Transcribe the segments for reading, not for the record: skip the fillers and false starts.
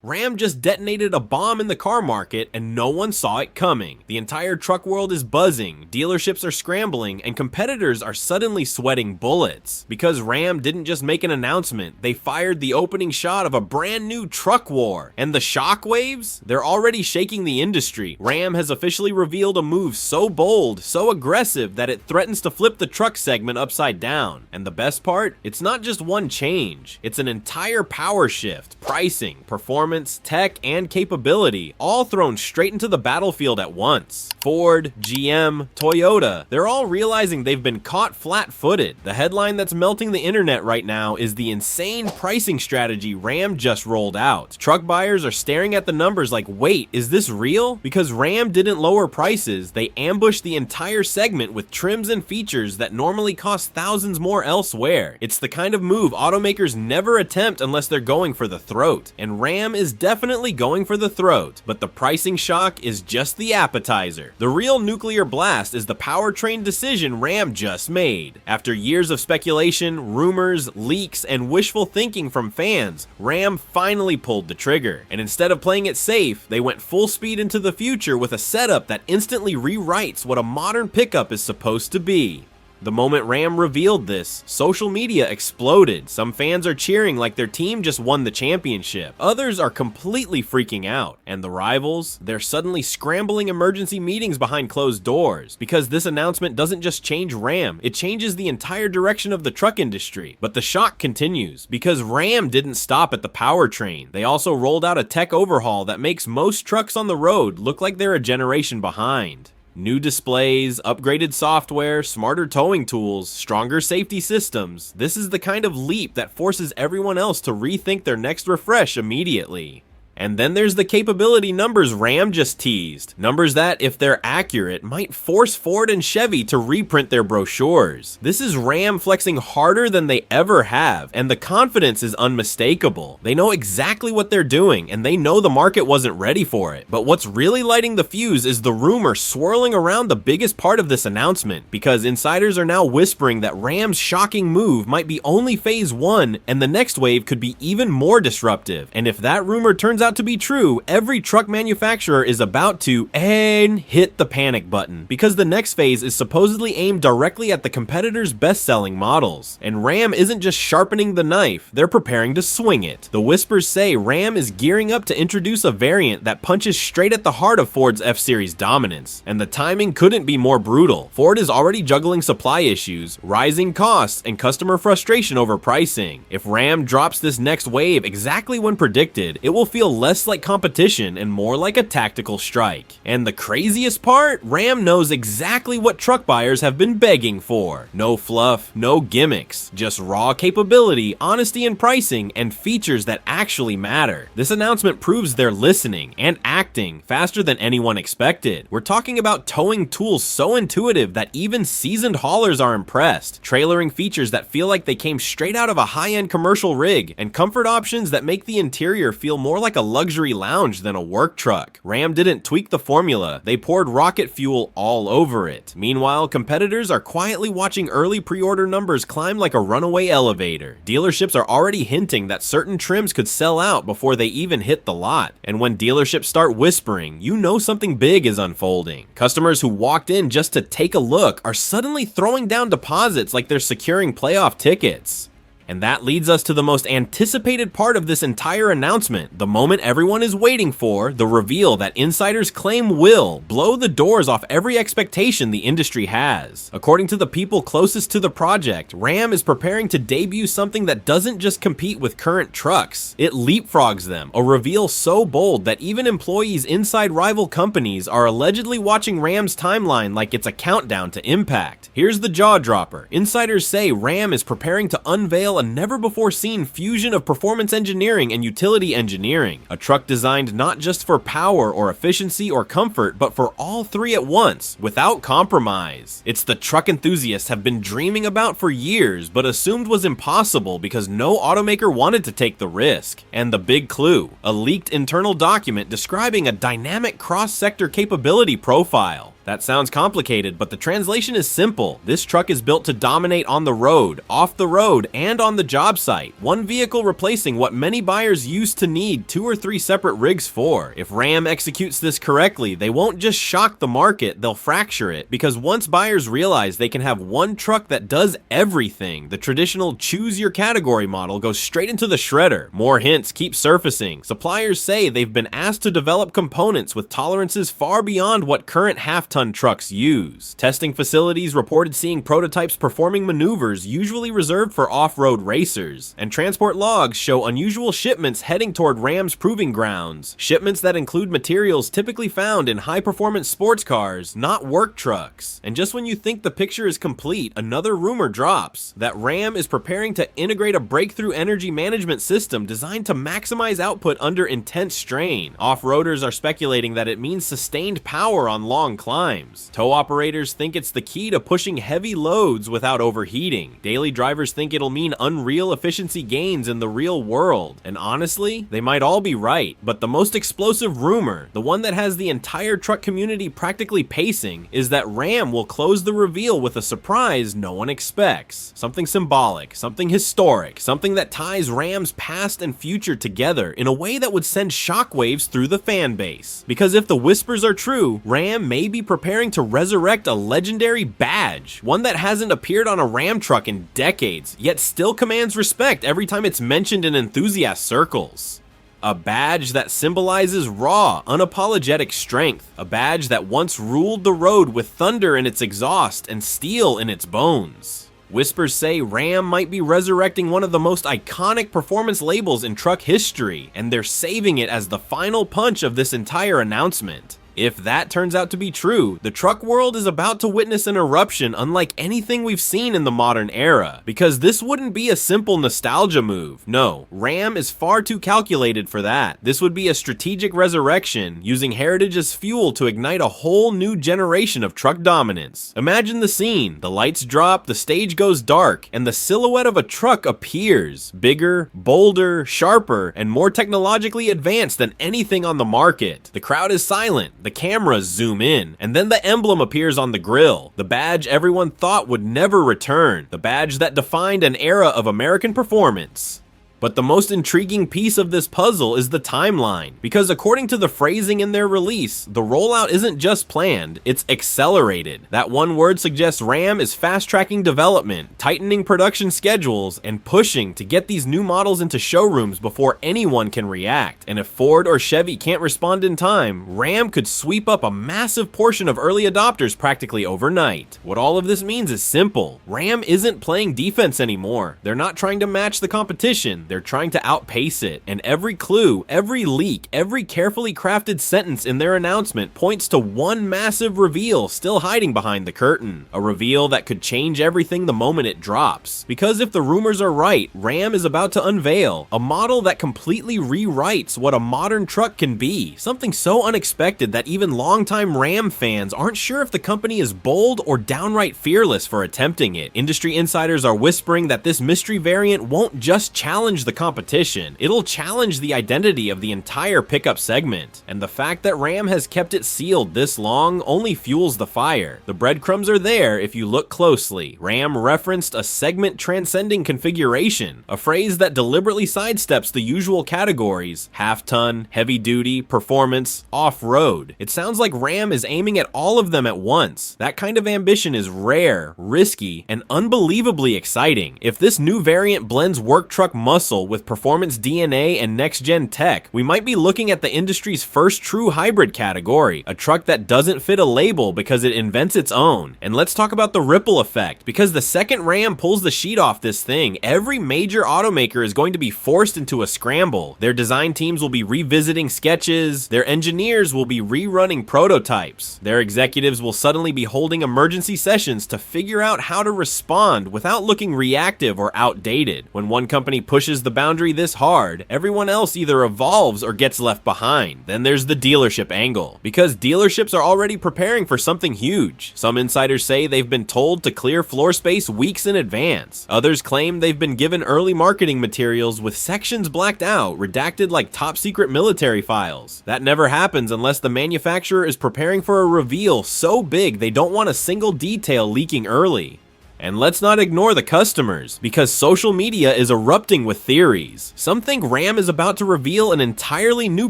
Ram just detonated a bomb in the car market and no one saw it coming. The entire truck world is buzzing, dealerships are scrambling, and competitors are suddenly sweating bullets. Because Ram didn't just make an announcement, they fired the opening shot of a brand new truck war. And the shockwaves? They're already shaking the industry. Ram has officially revealed a move so bold, so aggressive, that it threatens to flip the truck segment upside down. And the best part? It's not just one change. It's an entire power shift, pricing, performance, tech, and capability, all thrown straight into the battlefield at once. Ford, GM, Toyota, they're all realizing they've been caught flat-footed. The headline that's melting the internet right now is the insane pricing strategy Ram just rolled out. Truck buyers are staring at the numbers like, wait, is this real? Because Ram didn't lower prices, they ambushed the entire segment with trims and features that normally cost thousands more elsewhere. It's the kind of move automakers never attempt unless they're going for the throat, and Ram is definitely going for the throat, but the pricing shock is just the appetizer. The real nuclear blast is the Powertrain decision Ram just made. After years of speculation, rumors, leaks, and wishful thinking from fans, Ram finally pulled the trigger. And instead of playing it safe, they went full speed into the future with a setup that instantly rewrites what a modern pickup is supposed to be. The moment Ram revealed this, social media exploded. Some fans are cheering like their team just won the championship. Others are completely freaking out. And the rivals? They're suddenly scrambling emergency meetings behind closed doors. Because this announcement doesn't just change Ram, it changes the entire direction of the truck industry. But the shock continues, because Ram didn't stop at the powertrain. They also rolled out a tech overhaul that makes most trucks on the road look like they're a generation behind. New displays, upgraded software, smarter towing tools, stronger safety systems. This is the kind of leap that forces everyone else to rethink their next refresh immediately. And then there's the capability numbers Ram just teased. Numbers that, if they're accurate, might force Ford and Chevy to reprint their brochures. This is Ram flexing harder than they ever have, and the confidence is unmistakable. They know exactly what they're doing, and they know the market wasn't ready for it. But what's really lighting the fuse is the rumor swirling around the biggest part of this announcement, because insiders are now whispering that Ram's shocking move might be only phase 1, and the next wave could be even more disruptive. And if that rumor turns out to be true, every truck manufacturer is about to hit the panic button, because the next phase is supposedly aimed directly at the competitors' best-selling models. And Ram isn't just sharpening the knife, they're preparing to swing it. The whispers say Ram is gearing up to introduce a variant that punches straight at the heart of Ford's F-Series dominance. And the timing couldn't be more brutal. Ford is already juggling supply issues, rising costs, and customer frustration over pricing. If Ram drops this next wave exactly when predicted, it will feel less like competition and more like a tactical strike. And the craziest part? Ram knows exactly what truck buyers have been begging for. No fluff, no gimmicks, just raw capability, honesty in pricing, and features that actually matter. This announcement proves they're listening and acting faster than anyone expected. We're talking about towing tools so intuitive that even seasoned haulers are impressed, trailering features that feel like they came straight out of a high-end commercial rig, and comfort options that make the interior feel more like a luxury lounge than a work truck. Ram didn't tweak the formula, they poured rocket fuel all over it. Meanwhile, competitors are quietly watching early pre-order numbers climb like a runaway elevator. Dealerships are already hinting that certain trims could sell out before they even hit the lot. And when dealerships start whispering, you know something big is unfolding. Customers who walked in just to take a look are suddenly throwing down deposits like they're securing playoff tickets. And that leads us to the most anticipated part of this entire announcement, the moment everyone is waiting for, the reveal that insiders claim will blow the doors off every expectation the industry has. According to the people closest to the project, Ram is preparing to debut something that doesn't just compete with current trucks, it leapfrogs them, a reveal so bold that even employees inside rival companies are allegedly watching Ram's timeline like it's a countdown to impact. Here's the jaw dropper. Insiders say Ram is preparing to unveil a never-before-seen fusion of performance engineering and utility engineering. A truck designed not just for power or efficiency or comfort, but for all three at once, without compromise. It's the truck enthusiasts have been dreaming about for years, but assumed was impossible because no automaker wanted to take the risk. And the big clue, a leaked internal document describing a dynamic cross-sector capability profile. That sounds complicated, but the translation is simple. This truck is built to dominate on the road, off the road, and on the job site. One vehicle replacing what many buyers used to need 2 or 3 separate rigs for. If Ram executes this correctly, they won't just shock the market, they'll fracture it. Because once buyers realize they can have one truck that does everything, the traditional choose your category model goes straight into the shredder. More hints keep surfacing. Suppliers say they've been asked to develop components with tolerances far beyond what current half-ton trucks use. Testing facilities reported seeing prototypes performing maneuvers usually reserved for off-road racers, and transport logs show unusual shipments heading toward Ram's proving grounds. Shipments that include materials typically found in high-performance sports cars, not work trucks. And just when you think the picture is complete, another rumor drops that Ram is preparing to integrate a breakthrough energy management system designed to maximize output under intense strain. Off-roaders are speculating that it means sustained power on long climbs. Tow operators think it's the key to pushing heavy loads without overheating. Daily drivers think it'll mean unreal efficiency gains in the real world. And honestly, they might all be right. But the most explosive rumor, the one that has the entire truck community practically pacing, is that Ram will close the reveal with a surprise no one expects. Something symbolic, something historic, something that ties Ram's past and future together in a way that would send shockwaves through the fan base. Because if the whispers are true, Ram may be preparing to resurrect a legendary badge, one that hasn't appeared on a Ram truck in decades, yet still commands respect every time it's mentioned in enthusiast circles. A badge that symbolizes raw, unapologetic strength. A badge that once ruled the road with thunder in its exhaust and steel in its bones. Whispers say Ram might be resurrecting one of the most iconic performance labels in truck history, and they're saving it as the final punch of this entire announcement. If that turns out to be true, the truck world is about to witness an eruption unlike anything we've seen in the modern era. Because this wouldn't be a simple nostalgia move. No, Ram is far too calculated for that. This would be a strategic resurrection, using heritage as fuel to ignite a whole new generation of truck dominance. Imagine the scene. The lights drop, the stage goes dark, and the silhouette of a truck appears. Bigger, bolder, sharper, and more technologically advanced than anything on the market. The crowd is silent. The cameras zoom in, and then the emblem appears on the grille. The badge everyone thought would never return. The badge that defined an era of American performance. But the most intriguing piece of this puzzle is the timeline, because according to the phrasing in their release, the rollout isn't just planned, it's accelerated. That one word suggests Ram is fast-tracking development, tightening production schedules, and pushing to get these new models into showrooms before anyone can react. And if Ford or Chevy can't respond in time, Ram could sweep up a massive portion of early adopters practically overnight. What all of this means is simple. Ram isn't playing defense anymore. They're not trying to match the competition. They're trying to outpace it, and every clue, every leak, every carefully crafted sentence in their announcement points to one massive reveal still hiding behind the curtain. A reveal that could change everything the moment it drops. Because if the rumors are right, Ram is about to unveil a model that completely rewrites what a modern truck can be. Something so unexpected that even longtime Ram fans aren't sure if the company is bold or downright fearless for attempting it. Industry insiders are whispering that this mystery variant won't just challenge the competition, it'll challenge the identity of the entire pickup segment. And the fact that Ram has kept it sealed this long only fuels the fire. The breadcrumbs are there if you look closely. Ram referenced a segment transcending configuration, a phrase that deliberately sidesteps the usual categories: half-ton, heavy-duty, performance, off-road. It sounds like Ram is aiming at all of them at once. That kind of ambition is rare, risky, and unbelievably exciting. If this new variant blends work truck muscle with performance DNA and next-gen tech, we might be looking at the industry's first true hybrid category, a truck that doesn't fit a label because it invents its own. And let's talk about the ripple effect, because the second Ram pulls the sheet off this thing, every major automaker is going to be forced into a scramble. Their design teams will be revisiting sketches, their engineers will be rerunning prototypes, their executives will suddenly be holding emergency sessions to figure out how to respond without looking reactive or outdated. When one company pushes pushes the boundary this hard, everyone else either evolves or gets left behind. Then there's the dealership angle, because dealerships are already preparing for something huge. Some insiders say they've been told to clear floor space weeks in advance. Others claim they've been given early marketing materials with sections blacked out, redacted like top secret military files. That never happens unless the manufacturer is preparing for a reveal so big they don't want a single detail leaking early. And let's not ignore the customers, because social media is erupting with theories. Some think Ram is about to reveal an entirely new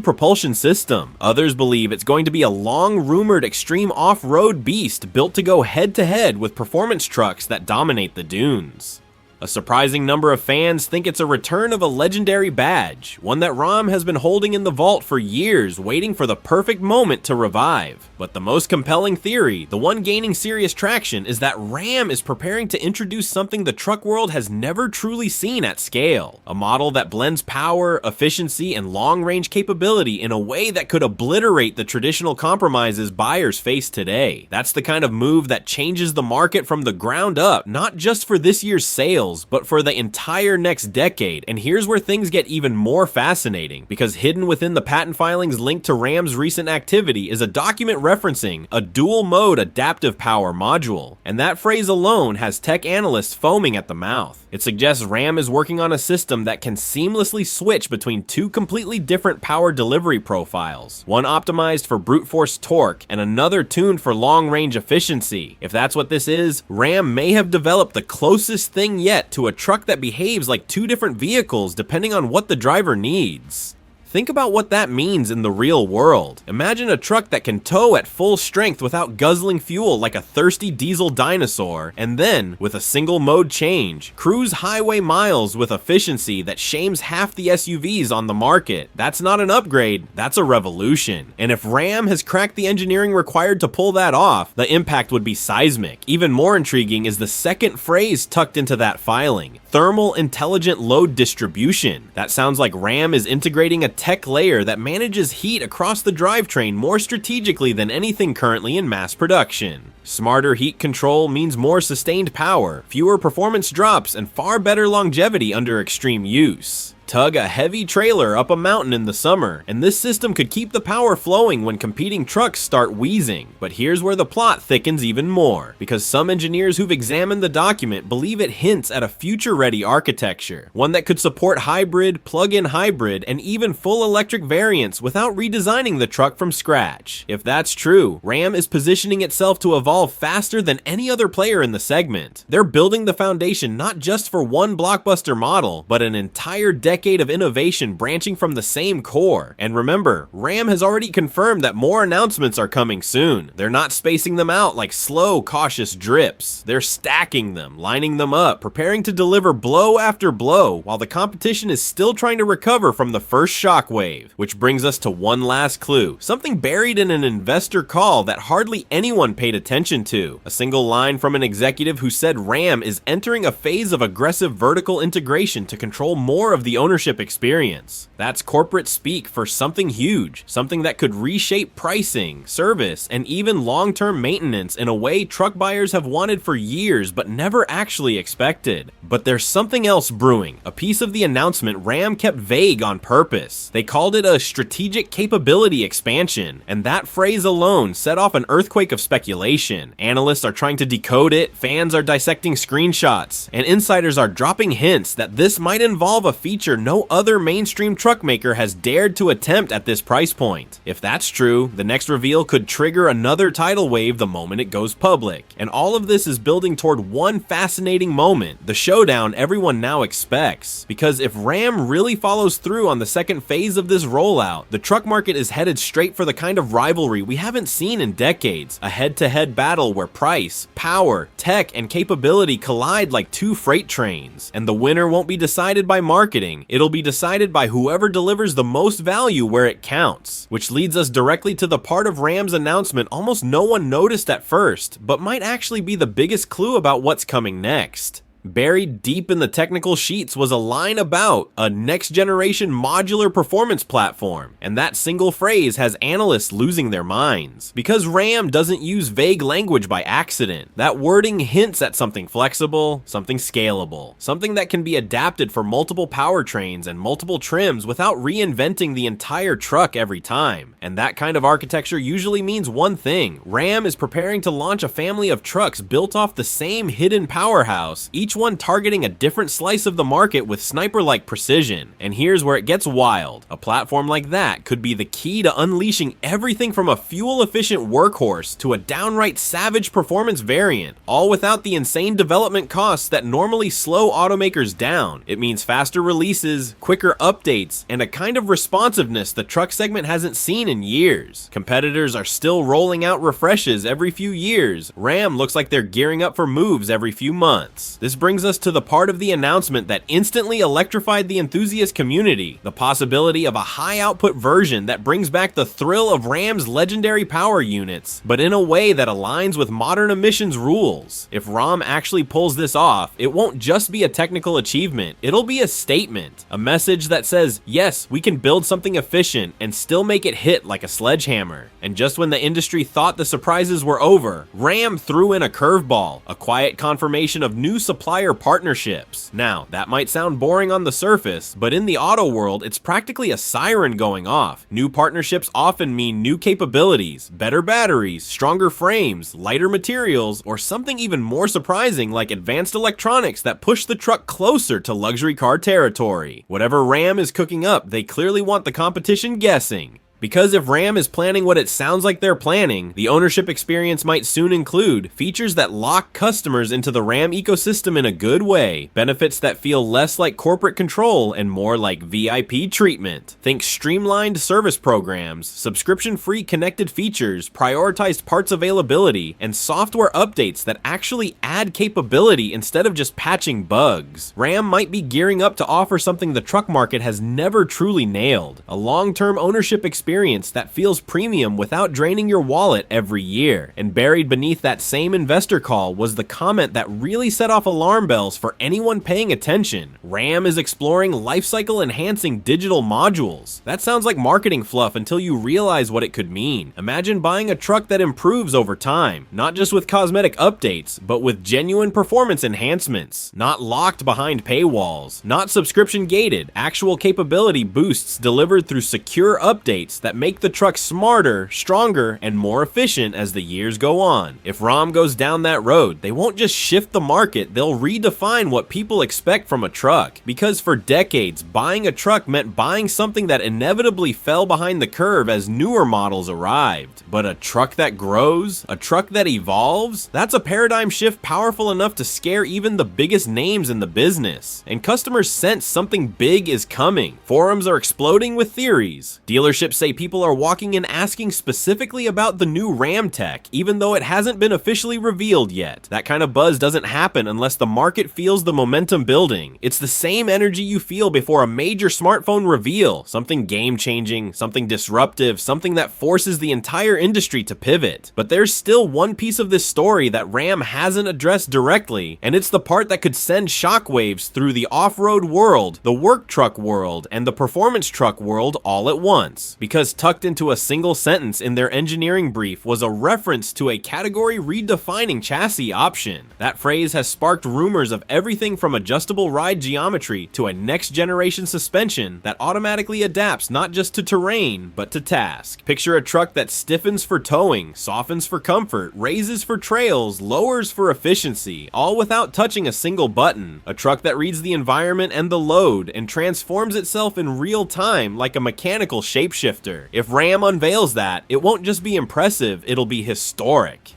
propulsion system. Others believe it's going to be a long-rumored extreme off-road beast built to go head-to-head with performance trucks that dominate the dunes. A surprising number of fans think it's a return of a legendary badge, one that Ram has been holding in the vault for years, waiting for the perfect moment to revive. But the most compelling theory, the one gaining serious traction, is that Ram is preparing to introduce something the truck world has never truly seen at scale. A model that blends power, efficiency, and long-range capability in a way that could obliterate the traditional compromises buyers face today. That's the kind of move that changes the market from the ground up, not just for this year's sales, but for the entire next decade. And here's where things get even more fascinating, because hidden within the patent filings linked to Ram's recent activity is a document referencing a dual-mode adaptive power module. And that phrase alone has tech analysts foaming at the mouth. It suggests Ram is working on a system that can seamlessly switch between two completely different power delivery profiles, one optimized for brute force torque and another tuned for long-range efficiency. If that's what this is, Ram may have developed the closest thing yet to a truck that behaves like two different vehicles depending on what the driver needs. Think about what that means in the real world. Imagine a truck that can tow at full strength without guzzling fuel like a thirsty diesel dinosaur, and then, with a single mode change, cruise highway miles with efficiency that shames half the SUVs on the market. That's not an upgrade, that's a revolution. And if Ram has cracked the engineering required to pull that off, the impact would be seismic. Even more intriguing is the second phrase tucked into that filing: thermal intelligent load distribution. That sounds like Ram is integrating a tech layer that manages heat across the drivetrain more strategically than anything currently in mass production. Smarter heat control means more sustained power, fewer performance drops, and far better longevity under extreme use. Tug a heavy trailer up a mountain in the summer, and this system could keep the power flowing when competing trucks start wheezing. But here's where the plot thickens even more, because some engineers who've examined the document believe it hints at a future-ready architecture, one that could support hybrid, plug-in hybrid, and even full electric variants without redesigning the truck from scratch. If that's true, Ram is positioning itself to evolve faster than any other player in the segment. They're building the foundation not just for one blockbuster model, but an entire decade of innovation branching from the same core. And remember, Ram has already confirmed that more announcements are coming soon. They're not spacing them out like slow, cautious drips. They're stacking them, lining them up, preparing to deliver blow after blow, while the competition is still trying to recover from the first shockwave. Which brings us to one last clue, something buried in an investor call that hardly anyone paid attention to. A single line from an executive who said Ram is entering a phase of aggressive vertical integration to control more of the ownership experience. That's corporate speak for something huge, something that could reshape pricing, service, and even long-term maintenance in a way truck buyers have wanted for years but never actually expected. But there's something else brewing, a piece of the announcement Ram kept vague on purpose. They called it a strategic capability expansion, and that phrase alone set off an earthquake of speculation. Analysts are trying to decode it, fans are dissecting screenshots, and insiders are dropping hints that this might involve a feature no other mainstream truck maker has dared to attempt at this price point. If that's true, the next reveal could trigger another tidal wave the moment it goes public. And all of this is building toward one fascinating moment, the showdown everyone now expects. Because if Ram really follows through on the second phase of this rollout, the truck market is headed straight for the kind of rivalry we haven't seen in decades, a head-to-head battle where price, power, tech, and capability collide like two freight trains. And the winner won't be decided by marketing, it'll be decided by whoever delivers the most value where it counts. Which leads us directly to the part of Ram's announcement almost no one noticed at first, but might actually be the biggest clue about what's coming next. Buried deep in the technical sheets was a line about a next-generation modular performance platform, and that single phrase has analysts losing their minds. Because Ram doesn't use vague language by accident, that wording hints at something flexible, something scalable, something that can be adapted for multiple powertrains and multiple trims without reinventing the entire truck every time. And that kind of architecture usually means one thing: Ram is preparing to launch a family of trucks built off the same hidden powerhouse, each one targeting a different slice of the market with sniper-like precision. And here's where it gets wild. A platform like that could be the key to unleashing everything from a fuel-efficient workhorse to a downright savage performance variant, all without the insane development costs that normally slow automakers down. It means faster releases, quicker updates, and a kind of responsiveness the truck segment hasn't seen in years. Competitors are still rolling out refreshes every few years. Ram looks like they're gearing up for moves every few months. This brings us to the part of the announcement that instantly electrified the enthusiast community: the possibility of a high-output version that brings back the thrill of Ram's legendary power units, but in a way that aligns with modern emissions rules. If Ram actually pulls this off, it won't just be a technical achievement, it'll be a statement, a message that says, yes, we can build something efficient and still make it hit like a sledgehammer. And just when the industry thought the surprises were over, Ram threw in a curveball, a quiet confirmation of new supplier partnerships. Now, that might sound boring on the surface, but in the auto world, it's practically a siren going off. New partnerships often mean new capabilities, better batteries, stronger frames, lighter materials, or something even more surprising like advanced electronics that push the truck closer to luxury car territory. Whatever Ram is cooking up, they clearly want the competition guessing. Because if Ram is planning what it sounds like they're planning, the ownership experience might soon include features that lock customers into the Ram ecosystem in a good way, benefits that feel less like corporate control and more like VIP treatment. Think streamlined service programs, subscription-free connected features, prioritized parts availability, and software updates that actually add capability instead of just patching bugs. Ram might be gearing up to offer something the truck market has never truly nailed: a long-term ownership experience that feels premium without draining your wallet every year. And buried beneath that same investor call was the comment that really set off alarm bells for anyone paying attention: Ram is exploring lifecycle enhancing digital modules. That sounds like marketing fluff until you realize what it could mean. Imagine buying a truck that improves over time, not just with cosmetic updates, but with genuine performance enhancements, not locked behind paywalls, not subscription gated, actual capability boosts delivered through secure updates that make the truck smarter, stronger, and more efficient as the years go on. If Ram goes down that road, they won't just shift the market, they'll redefine what people expect from a truck. Because for decades, buying a truck meant buying something that inevitably fell behind the curve as newer models arrived. But a truck that grows, a truck that evolves, that's a paradigm shift powerful enough to scare even the biggest names in the business. And customers sense something big is coming. Forums are exploding with theories. Dealerships say people are walking in asking specifically about the new Ram tech, even though it hasn't been officially revealed yet. That kind of buzz doesn't happen unless the market feels the momentum building. It's the same energy you feel before a major smartphone reveal, something game-changing, something disruptive, something that forces the entire industry to pivot. But there's still one piece of this story that Ram hasn't addressed directly, and it's the part that could send shockwaves through the off-road world, the work truck world, and the performance truck world all at once. Because tucked into a single sentence in their engineering brief was a reference to a category-redefining chassis option. That phrase has sparked rumors of everything from adjustable ride geometry to a next-generation suspension that automatically adapts not just to terrain, but to task. Picture a truck that stiffens for towing, softens for comfort, raises for trails, lowers for efficiency, all without touching a single button. A truck that reads the environment and the load and transforms itself in real time like a mechanical shapeshifter. If Ram unveils that, it won't just be impressive, it'll be historic.